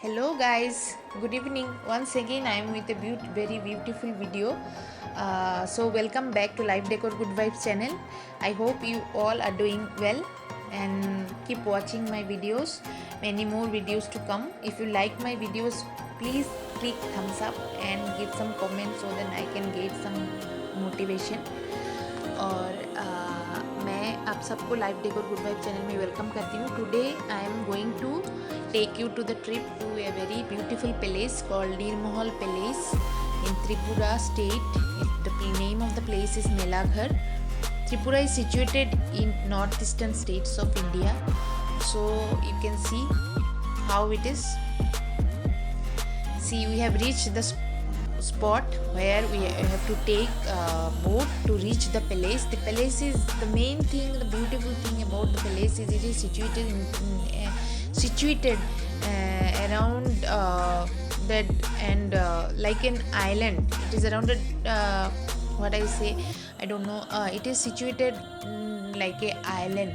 Hello guys, good evening. Once again I am with a very beautiful video. So welcome back to Live Decor Good Vibes channel. I hope you all are doing well and keep watching my videos. Many more videos to come. If you like my videos, please click thumbs up and give some comments so that I can get some motivation. और मैं आप सबको live decor good vibe channel में welcome करती हूँ. Today I am going to take you to the trip to a very beautiful place called Neermahal place in Tripura state. The name of the place is Melaghar. Tripura is situated in northeastern states of India. So you can see how it is. See, we have reached the spot where we have to take a boat to reach the palace. The palace is the main thing, the beautiful thing about the palace is it is situated around that and like an island. It is around what I say, I don't know. It is situated like a island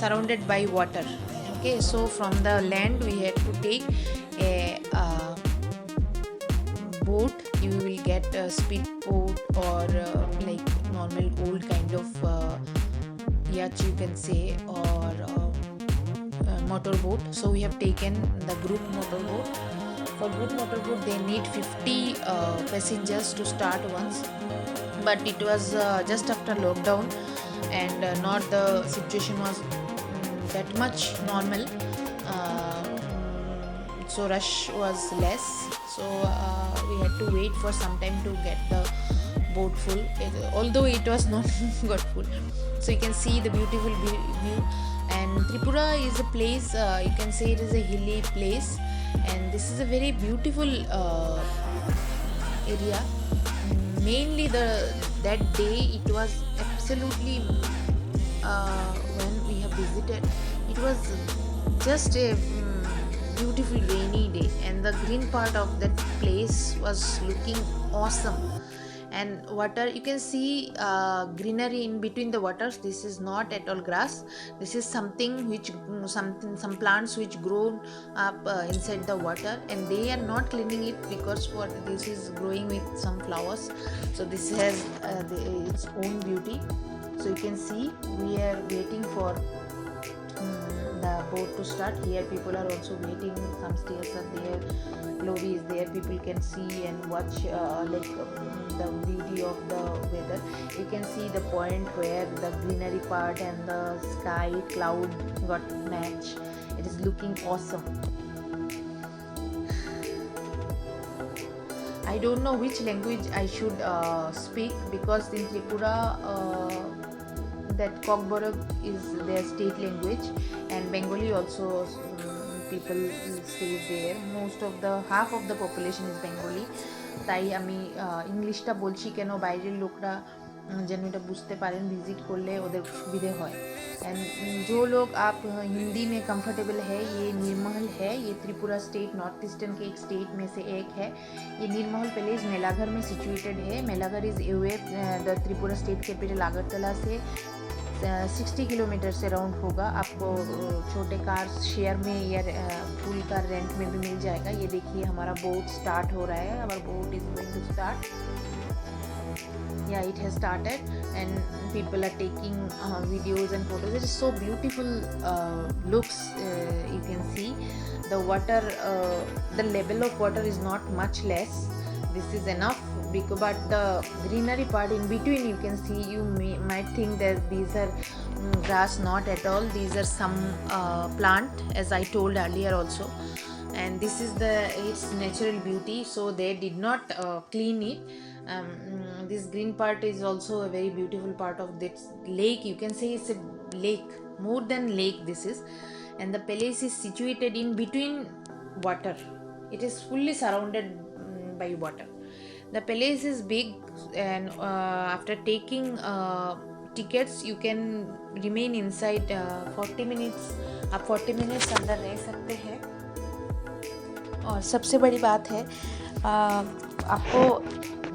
surrounded by water. Okay, so from the land we had to take a boat. You will get a speed boat or like normal old kind of yacht you can say, or motorboat. So we have taken the group motorboat. For group motorboat they need 50 passengers to start once, but it was just after lockdown and not the situation was that much normal, so rush was less. So we had to wait for some time to get the boat full, although it was not got full. So you can see the beautiful view. And Tripura is a place, you can say it is a hilly place, and this is a very beautiful area. Mainly that day it was absolutely when we have visited, it was just a beautiful rainy day, and the green part of that place was looking awesome. And water, you can see greenery in between the waters. This is not at all grass. This is something which some plants which grow up inside the water, and they are not cleaning it because what this is growing with some flowers. So this has its own beauty. So you can see we are waiting for the boat to start. Here people are also waiting. Some stairs are there, lobby is there. People can see and watch the video of the weather. You can see the point where the greenery part and the sky cloud got matched. It is looking awesome. I don't know which language I should speak, because in Tripura that Kokborok is their state language, and Bengali also people stay there. Most of the half of the population is Bengali. তাই আমি ইংলিশটা বলছি কেন, বাইরের লোকরা যেন এটা বুঝতে পারেন, ভিজিট করলে ওদের সুবিধে হয়. एंड जो लोग आप हिंदी में कंफर्टेबल है, ये नीरमहल है. ये त्रिपुरा स्टेट नॉर्थ ईस्टर्न के एक स्टेट में से एक है. ये नीरमहल पैलेस मेलाघर में सिचुएटेड है. Melaghar is away the Tripura state capital Agartala से 60 किलोमीटर से अराउंड होगा. आपको छोटे कार शेयर में या फुल कार रेंट में भी मिल जाएगा. ये देखिए हमारा बोट स्टार्ट हो रहा है. Our boat is going to start. Yeah, it has started and people are taking videos and photos. It is so beautiful looks. You can see the water, the level of water is not much less. This is enough because, but the greenery part in between you can see, you might think that these are grass. Not at all. These are some plant, as I told earlier also, and this is its natural beauty. So they did not clean it. This green part is also a very beautiful part of this lake. You can say it's a lake, more than lake this is. And the palace is situated in between water. It is fully surrounded by water. The palace is big, and after taking tickets you can remain inside 40 minutes. आप 40 minutes अंदर रह सकते हैं. और सबसे बड़ी बात है, आपको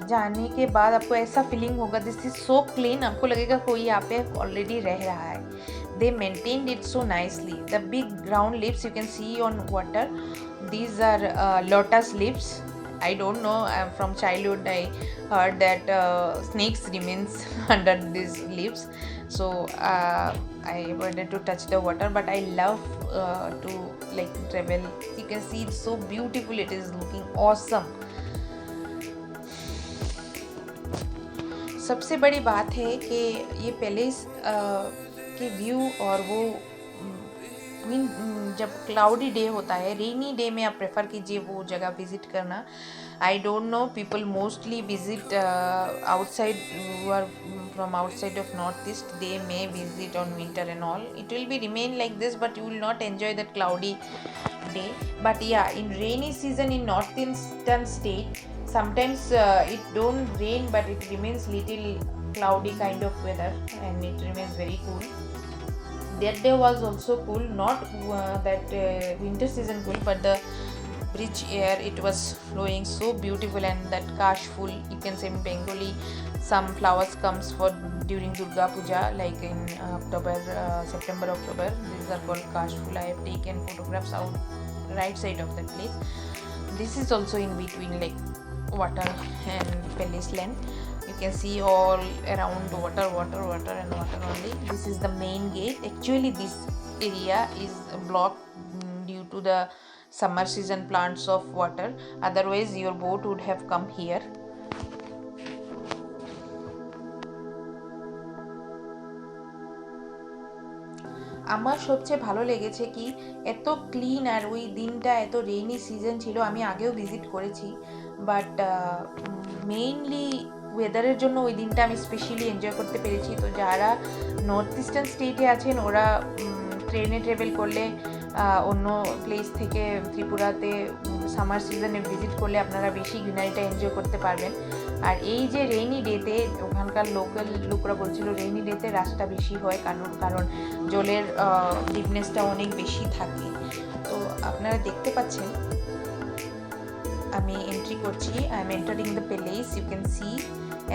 जाने के बाद आपको ऐसा फीलिंग होगा, दिस इज सो क्लीन. आपको लगेगा कोई यहाँ पे ऑलरेडी रह रहा है. they maintained it so nicely. The big round leaves you can see on water, these are lotus leaves. I don't know, from childhood I heard that snakes remains under these leaves. So I wanted to touch the water, but I love to like travel. You can see it's so beautiful, it is looking awesome. सबसे बड़ी बात है कि ये palace के view और वो जब क्लाउडी डे होता है, रेनी डे में आप प्रेफर कीजिए वो जगह विजिट करना. I don't know, people mostly visit outside, who are from outside of northeast, they may visit on winter and all. It will be remain like this, but you will not enjoy that cloudy day. But yeah, in rainy season in northeastern state, sometimes it don't rain, but it remains little cloudy kind of weather, and it remains very cool. That day was also cool, not that winter season cool, but the bridge air, it was flowing so beautiful, and that kash full, you can say in Bengali, some flowers comes for during Durga Puja, like in October, September, October. These are called kash full. I have taken photographs out right side of that place. This is also in between like water and palace land. You can see all around water and water only. This is the main gate. Actually this area is blocked due to the summer season plants of water, otherwise your boat would have come here. আমার সবচেয়ে ভালো লেগেছে কি এত clean, আর ওই দিনটা এত rainy season ছিল. আমি আগেও ভিজিট করেছি, বাট মেইনলি ওয়েদারের জন্য ওই দিনটা আমি স্পেশালি এনজয় করতে পেরেছি. তো যারা নর্থ ইস্টার্ন স্টেটে আছেন, ওরা ট্রেনে ট্রাভেল করলে অন্য প্লেস থেকে ত্রিপুরাতে সামার সিজনে ভিজিট করলে আপনারা বেশি গ্রিনারিটা এনজয় করতে পারবেন. আর এই যে রেইনি ডেতে, ওখানকার লোকাল লোকরা বলছিল রেইনি ডেতে রাশটা বেশি হয়, কারণ জলের ডিপনেসটা অনেক বেশি থাকে. তো আপনারা দেখতে পাচ্ছেন আমি এন্ট্রি করছি. I am entering the palace, you can see,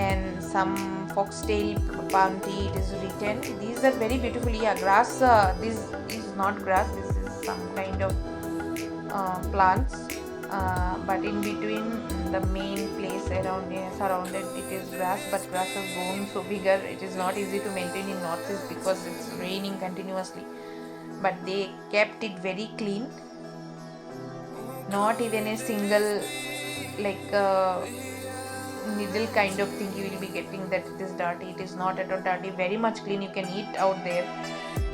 and some foxtail palm tree, it is written. These are very beautiful. Yeah, grass, this is not grass, this is some kind of plants, but in between the main place around surrounded it is grass, but grass has grown so bigger, it is not easy to maintain in northeast because it's raining continuously, but they kept it very clean. Not even a single like needle kind of thing you will be getting that it is dirty. It is not at all dirty, very much clean. You can eat out there.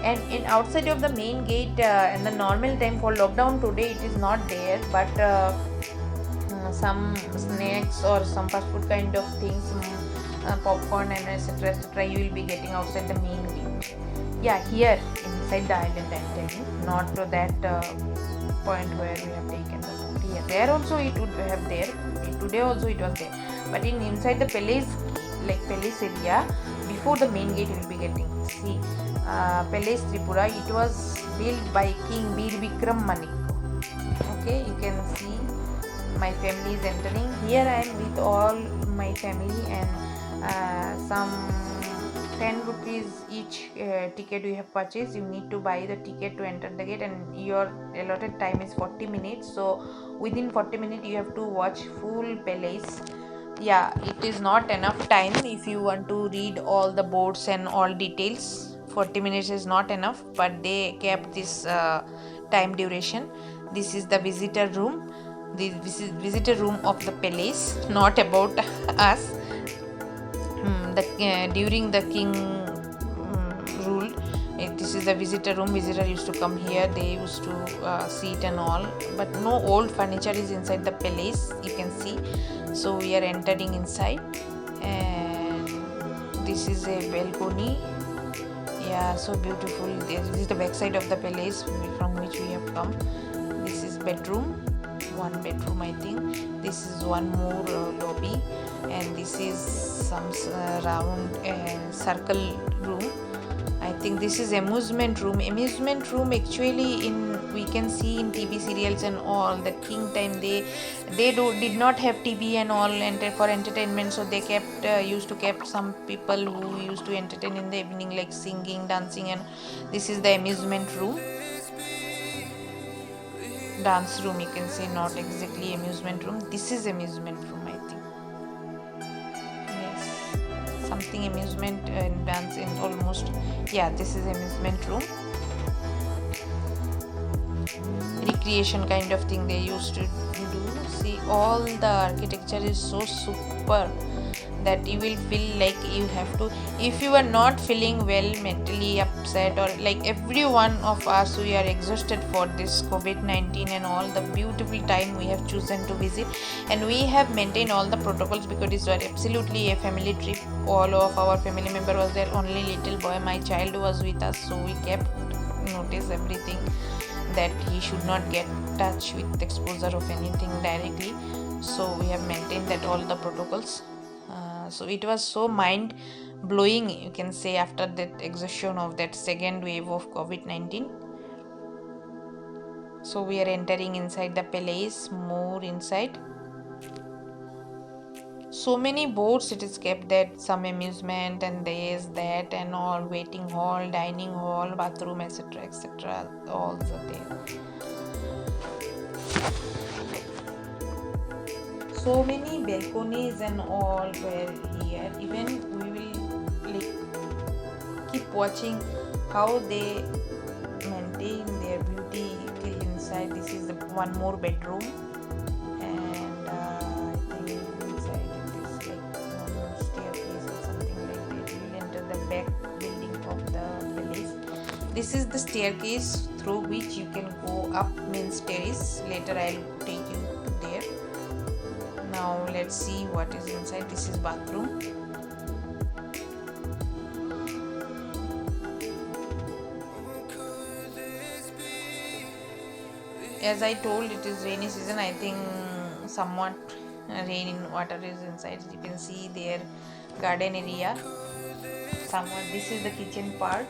And in outside of the main gate, in the normal time for lockdown today it is not there, but some snacks or some fast food kind of things, popcorn and etc you will be getting outside the main gate. Yeah, here inside the island I'm telling, not to that point where we have taken the boat. Here, there also it would have there, today also it was there, but in inside the palace, like palace area before the main gate you will be getting. See, Palace Tripura, it was built by King Bir Vikram Manikko. Okay, you can see my family is entering. Here I am with all my family, and some 10 rupees each ticket you have purchased. You need to buy the ticket to enter the gate, and your allotted time is 40 minutes. So within 40 minutes you have to watch full palace. Yeah, it is not enough time if you want to read all the boards and all details. 40 minutes is not enough, but they kept this time duration. This is the visitor room. This is visitor room of the palace, not about us. During the king ruled, this is the visitor room. Visitor used to come here, they used to sit and all, but no old furniture is inside the palace, you can see. So we are entering inside, and this is a balcony. Yeah, so beautiful. This is the back side of the palace from which we have come. This is bedroom, one bedroom I think. This is one more lobby, and this is some round circle room. I think this is amusement room. Amusement room actually we can see in TV serials and all that king time did not have TV and all and for entertainment, so they kept used to kept some people who used to entertain in the evening like singing, dancing, and this is the amusement room. Dance room, you can say, not exactly amusement room. This is amusement room, I think. Yes, something amusement and dance in almost. Yeah, this is amusement room. Recreation kind of thing they used to do. See, all the architecture is so super that you will feel like you have to, if you are not feeling well, mentally upset, or like every one of us, we are exhausted for this COVID-19 and all the beautiful time we have chosen to visit, and we have maintained all the protocols because it was absolutely a family trip. All of our family member was there, only little boy, my child, was with us, so we kept notice everything that he should not get touch with exposure of anything directly, so we have maintained that all the protocols. So it was so mind blowing, you can say, after that exhaustion of that second wave of COVID-19. So we are entering inside the palace, more inside. So many boards it is kept, that some amusement and this, that, and all, waiting hall, dining hall, bathroom, etc., etc., all are there. So many balconies and all were here. Even we will like keep watching how they maintain their beauty till inside. This is the one more bedroom, and I think inside it is like one staircase or something like that. We will enter the back building of the palace. This is the staircase through which you can go up, means terrace. Later I'll take you to there. Now let's see what is inside. This is bathroom. As I told, it is rainy season. I think somewhat rain water is inside. You can see their garden area. Somewhat. This is the kitchen part.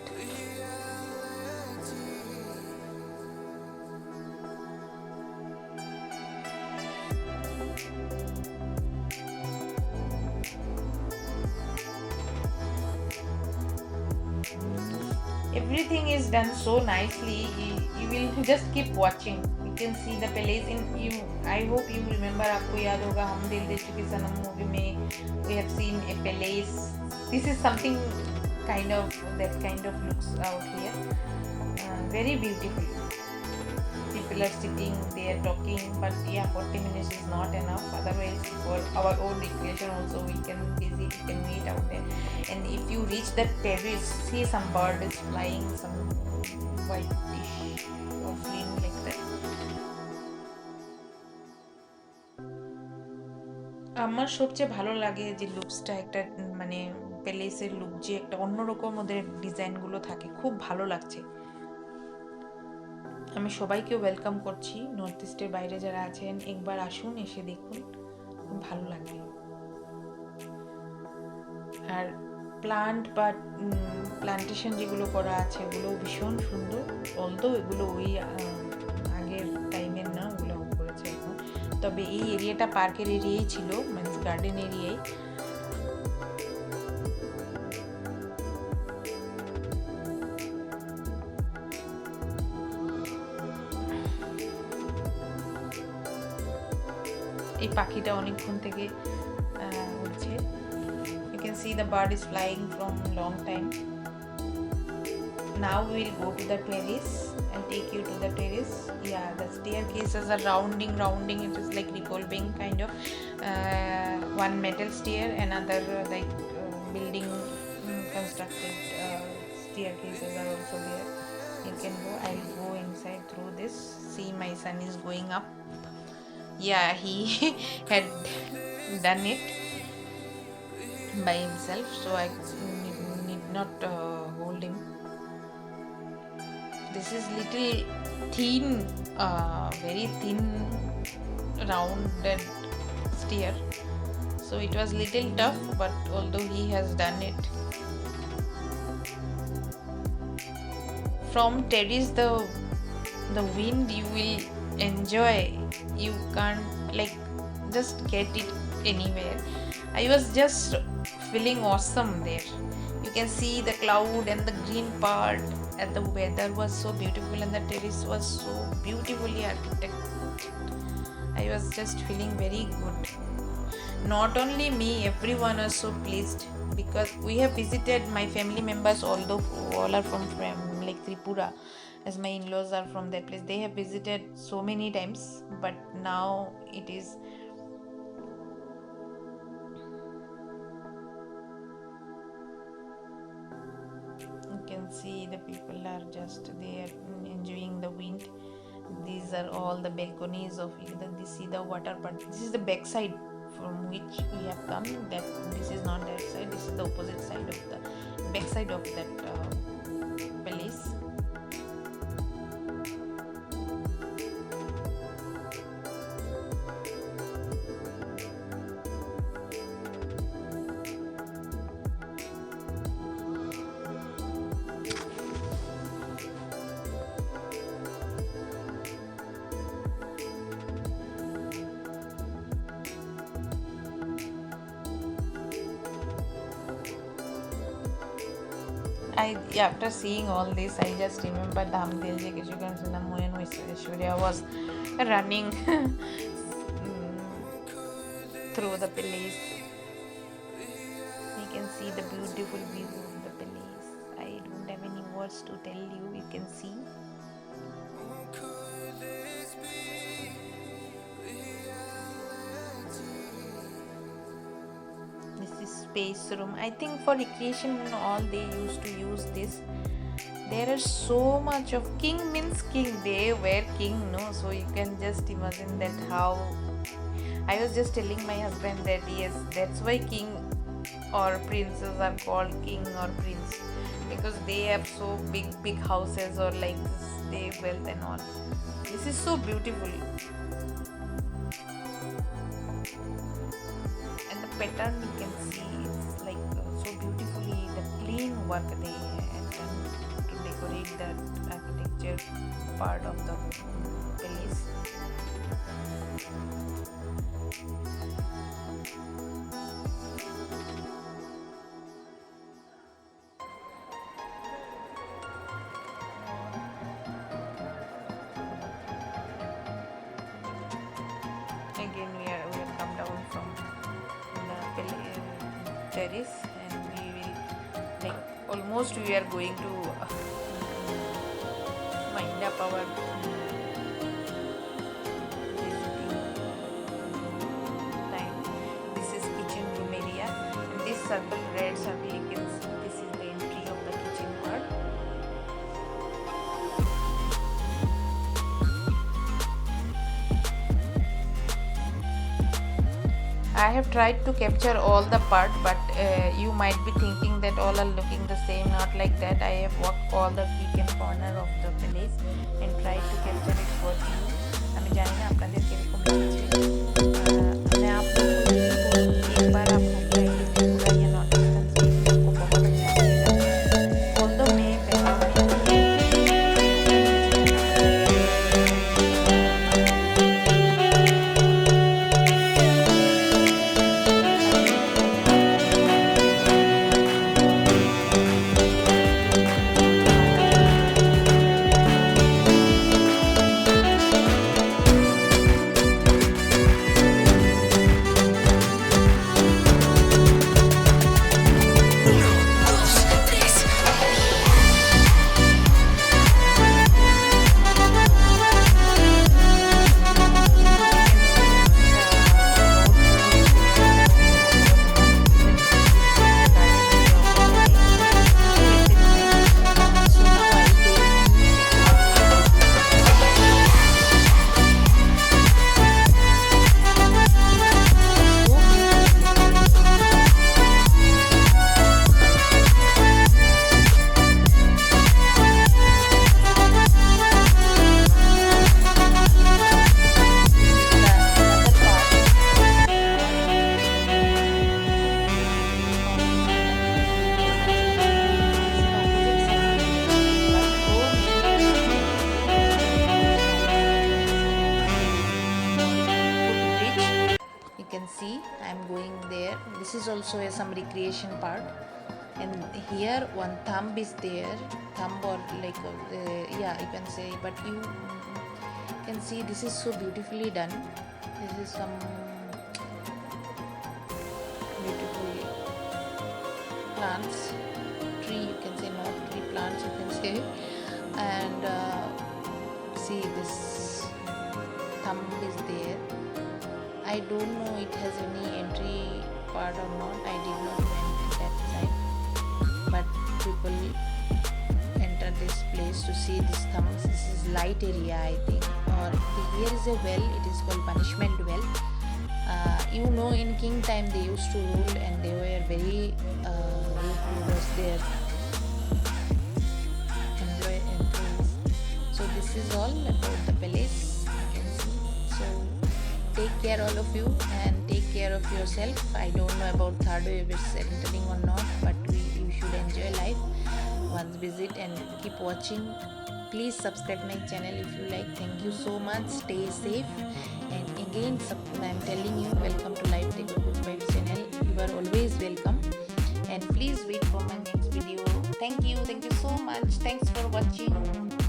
Everything is done so nicely. You will just keep watching. You can see the palace in you. I hope you remember. आपको याद होगा हम दिल दे चुके सनम movie में we have seen a palace. This is something kind of looks out here. Very beautiful. People are sitting there talking, but yeah, 40 minutes is not enough. Otherwise, for our own recreation also, we can visit, we can meet out there. And if you reach that terrace, see some bird is flying, some whitish or green like that. আমার সবচেয়ে ভালো লাগে যে লুকসটা, একটা মানে প্যালেসের look, যে একটা অন্যরকম ওদের ডিজাইনগুলো থাকে, খুব ভালো লাগছে। আমি সবাইকে ওয়েলকাম করছি, নর্থ ইস্টের বাইরে যারা আছেন একবার আসুন, এসে দেখুন, খুব ভালো লাগবে। আর প্লান্ট বা প্লান্টেশন যেগুলো করা আছে ওগুলো ভীষণ সুন্দর। অলদো এগুলো ওই আগের টাইমের না, ওগুলো করেছে এখন। তবে এই এরিয়াটা পার্কের এরিয়াই ছিল, মানে গার্ডেন এরিয়াই। এই পাখিটা অনেকক্ষণ থেকে উড়ছে। You can see the bird is flying from long time. Now we will go to the terrace and take you to the terrace. Yeah, the staircases are rounding. It is like revolving kind of. One metal stair, another like building constructed staircases are also there. You can go. I'll go inside through this. See, my son is going up. Yeah, he had done it by himself, so I need not hold him. This is little thin, very thin rounded stair, so it was little tough, but although he has done it. from terrace, the wind you will enjoy. You can't like just get it anywhere. I was just feeling awesome there. You can see the cloud and the green part, and the weather was so beautiful, and the terrace was so beautifully architected. I was just feeling very good. Not only me, everyone was so pleased because we have visited my family members, although all are from like Tripura, as my in-laws are from that place. They have visited so many times, but now it is you can see the people are just they are enjoying the wind. These are all the balconies of this see the water, but this is the back side from which we have come. That this is not that side, this is the opposite side of the back side of that palace. After seeing all this, I just remember Dhamdil ji Kishukan Sunamoyan Shurya was running through the palace. You can see the beautiful view of the palace. I don't have any words to tell you. You can see. This is space room. I think for recreation and all they used to use this. There are so much of king means king. They were king, no? So you can just imagine that how. I was just telling my husband that yes, that's why king or princes are called king or prince, because they have so big houses or like this, they wealth and all. This is so beautiful. Pattern you can see it's like so beautifully the clean work they have done to decorate that architecture part of the palace. Again we have come down from terrace and we will like almost we are going to wind up our visiting time. This is kitchen room area, and this circle, red circle, you can see this is the entry of the kitchen part. I have tried to capture all the part, but you might be thinking that all are looking the same. Not like that. I have walked all the peak and corner of the place and tried to capture it for you. আমি জানি না আপনাদের কিরকম লাগছে। मैं आप लोगों को यही बोलूँगी एक बार आप होके आइए त्रिपुरा या नॉर्थ ईस्टर्न स्टेट में, आपको बहुत अच्छा लगेगा। Although मैं बेंगलोर में this is also some recreation part. And here one thumb is there, thumb or like yeah, you can say, but you can see this is so beautifully done. This is some beautiful plants, tree, you can say, not tree, plants, you can say. And see, this thumb is there. I don't know it has any entry part or not. I did not went that side, but people enter this place to see this thumbs. This is light area, I think, or here is a well. It is called punishment well. You know, in king time they used to rule, and they were very was their employees. So this is all about the palace, you can see. So take care all of you, and take care of yourself. I don't know about third wave is entering or not, but you should enjoy life once visit, and keep watching. Please subscribe my channel if you like. Thank you so much. Stay safe. And again, I'm telling you, welcome to Life Take a Good Vibe channel. You are always welcome. And please wait for my next video. Thank you so much. Thanks for watching.